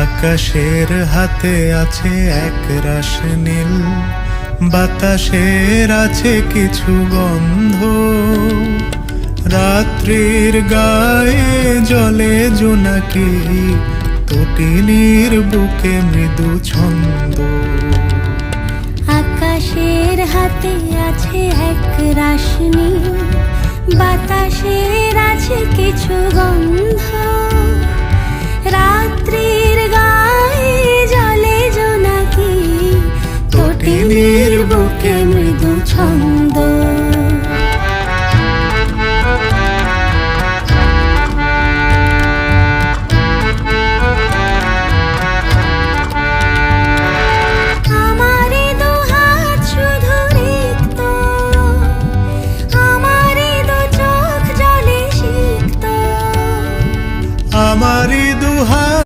আকাশের হাতে আছে এক রাশ নীল, বাতাসের আছে কিছু গন্ধ, রাত্রির গায়ে জলে জোনাকি, তটিনীর বুকে মৃদু ছন্দ। আকাশের হাতে আছে এক রাশ নীল, বাতাসের আছে কিছু গন্ধ, রাত